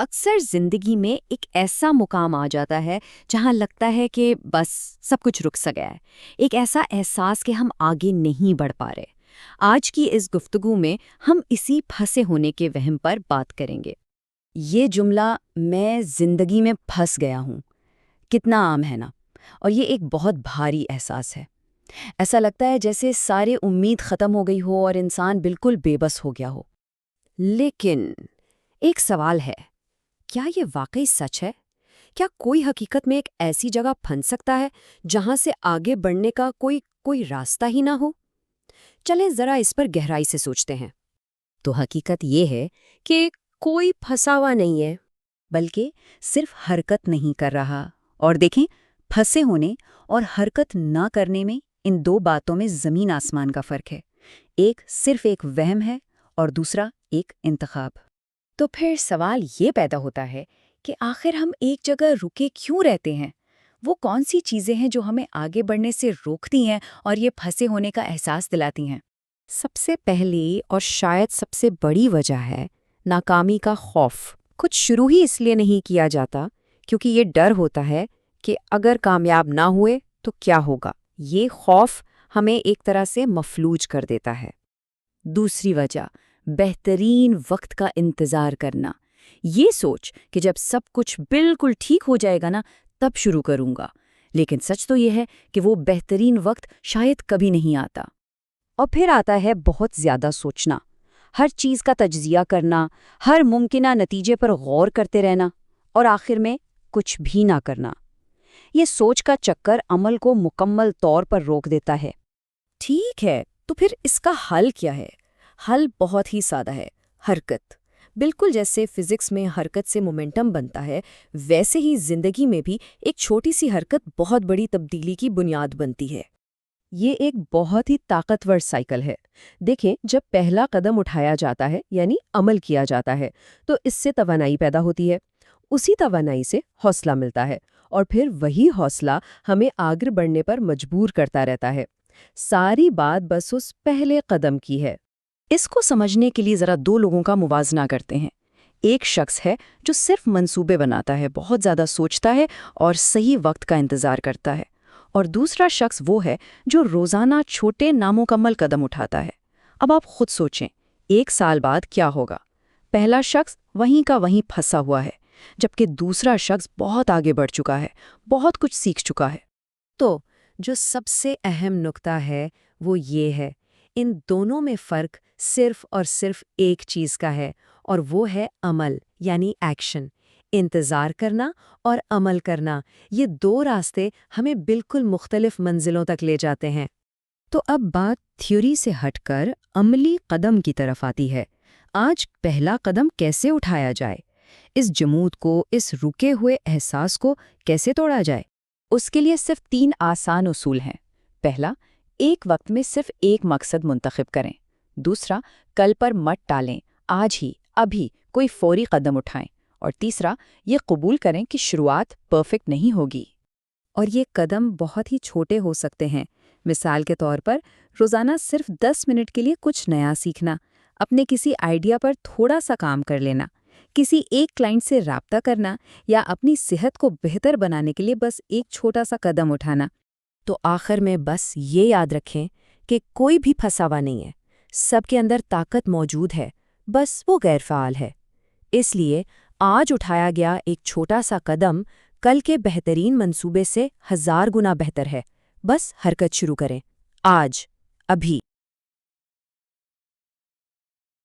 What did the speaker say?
اکثر زندگی میں ایک ایسا مقام آ جاتا ہے جہاں لگتا ہے کہ بس سب کچھ رک سا گیا ہے، ایک ایسا احساس کہ ہم آگے نہیں بڑھ پا رہے۔ آج کی اس گفتگو میں ہم اسی پھنسے ہونے کے وہم پر بات کریں گے۔ یہ جملہ "میں زندگی میں پھنس گیا ہوں" کتنا عام ہے نا؟ اور یہ ایک بہت بھاری احساس ہے۔ ایسا لگتا ہے جیسے سارے امید ختم ہو گئی ہو اور انسان بالکل بے بس ہو گیا ہو۔ لیکن ایک سوال ہے، کیا یہ واقعی سچ ہے؟ کیا کوئی حقیقت میں ایک ایسی جگہ پھنس سکتا ہے جہاں سے آگے بڑھنے کا کوئی راستہ ہی نہ ہو؟ چلیں ذرا اس پر گہرائی سے سوچتے ہیں۔ تو حقیقت یہ ہے کہ کوئی پھنسا ہوا نہیں ہے، بلکہ صرف حرکت نہیں کر رہا۔ اور دیکھیں، پھنسے ہونے اور حرکت نہ کرنے میں ان دو باتوں میں زمین آسمان کا فرق ہے۔ ایک صرف ایک وہم ہے اور دوسرا ایک انتخاب۔ تو پھر سوال یہ پیدا ہوتا ہے کہ آخر ہم ایک جگہ رکے کیوں رہتے ہیں؟ وہ کون سی چیزیں ہیں جو ہمیں آگے بڑھنے سے روکتی ہیں اور یہ پھنسے ہونے کا احساس دلاتی ہیں؟ سب سے پہلی اور شاید سب سے بڑی وجہ ہے ناکامی کا خوف۔ کچھ شروع ہی اس لیے نہیں کیا جاتا کیونکہ یہ ڈر ہوتا ہے کہ اگر کامیاب نہ ہوئے تو کیا ہوگا۔ یہ خوف ہمیں ایک طرح سے مفلوج کر دیتا ہے۔ دوسری وجہ بہترین وقت کا انتظار کرنا۔ یہ سوچ کہ جب سب کچھ بالکل ٹھیک ہو جائے گا نا تب شروع کروں گا، لیکن سچ تو یہ ہے کہ وہ بہترین وقت شاید کبھی نہیں آتا۔ اور پھر آتا ہے بہت زیادہ سوچنا، ہر چیز کا تجزیہ کرنا، ہر ممکنہ نتیجے پر غور کرتے رہنا اور آخر میں کچھ بھی نہ کرنا۔ یہ سوچ کا چکر عمل کو مکمل طور پر روک دیتا ہے۔ ٹھیک ہے، تو پھر اس کا حل کیا ہے؟ حل بہت ہی سادہ ہے، حرکت۔ بالکل جیسے فزکس میں حرکت سے مومنٹم بنتا ہے، ویسے ہی زندگی میں بھی ایک چھوٹی سی حرکت بہت بڑی تبدیلی کی بنیاد بنتی ہے۔ یہ ایک بہت ہی طاقتور سائیکل ہے۔ دیکھیں، جب پہلا قدم اٹھایا جاتا ہے یعنی عمل کیا جاتا ہے تو اس سے توانائی پیدا ہوتی ہے، اسی توانائی سے حوصلہ ملتا ہے اور پھر وہی حوصلہ ہمیں آگے بڑھنے پر مجبور کرتا رہتا ہے۔ ساری بات بس اس پہلے قدم کی ہے۔ اس کو سمجھنے کے لیے ذرا دو لوگوں کا موازنہ کرتے ہیں۔ ایک شخص ہے جو صرف منصوبے بناتا ہے، بہت زیادہ سوچتا ہے اور صحیح وقت کا انتظار کرتا ہے، اور دوسرا شخص وہ ہے جو روزانہ چھوٹے نامکمل قدم اٹھاتا ہے۔ اب آپ خود سوچیں، 1 سال بعد کیا ہوگا؟ پہلا شخص وہیں کا وہیں پھنسا ہوا ہے، جبکہ دوسرا شخص بہت آگے بڑھ چکا ہے، بہت کچھ سیکھ چکا ہے۔ تو جو سب سے اہم نکتہ ہے وہ یہ ہے، ان دونوں میں فرق صرف اور صرف ایک چیز کا ہے، اور وہ ہے عمل یعنی ایکشن۔ انتظار کرنا اور عمل کرنا، یہ دو راستے ہمیں بالکل مختلف منزلوں تک لے جاتے ہیں۔ تو اب بات تھیوری سے ہٹ کر عملی قدم کی طرف آتی ہے۔ آج پہلا قدم کیسے اٹھایا جائے؟ اس جمود کو، اس رکے ہوئے احساس کو کیسے توڑا جائے؟ اس کے لیے صرف 3 آسان اصول ہیں۔ پہلا، ایک وقت میں صرف ایک مقصد منتخب کریں۔ دوسرا، کل پر مت ٹالیں، آج ہی ابھی کوئی فوری قدم اٹھائیں۔ اور تیسرا، یہ قبول کریں کہ شروعات پرفیکٹ نہیں ہوگی۔ اور یہ قدم بہت ہی چھوٹے ہو سکتے ہیں۔ مثال کے طور پر روزانہ صرف 10 منٹ کے لیے کچھ نیا سیکھنا، اپنے کسی آئیڈیا پر تھوڑا سا کام کر لینا، کسی ایک کلائنٹ سے رابطہ کرنا، یا اپنی صحت کو بہتر بنانے کے لیے بس ایک چھوٹا سا قدم اٹھانا۔ تو آخر میں بس یہ یاد رکھیں کہ کوئی بھی پھنسا ہوا نہیں ہے، سب کے اندر طاقت موجود ہے، بس وہ غیر فعال ہے۔ اس لیے آج اٹھایا گیا ایک چھوٹا سا قدم کل کے بہترین منصوبے سے 1000 گنا بہتر ہے۔ بس حرکت شروع کریں، آج، ابھی۔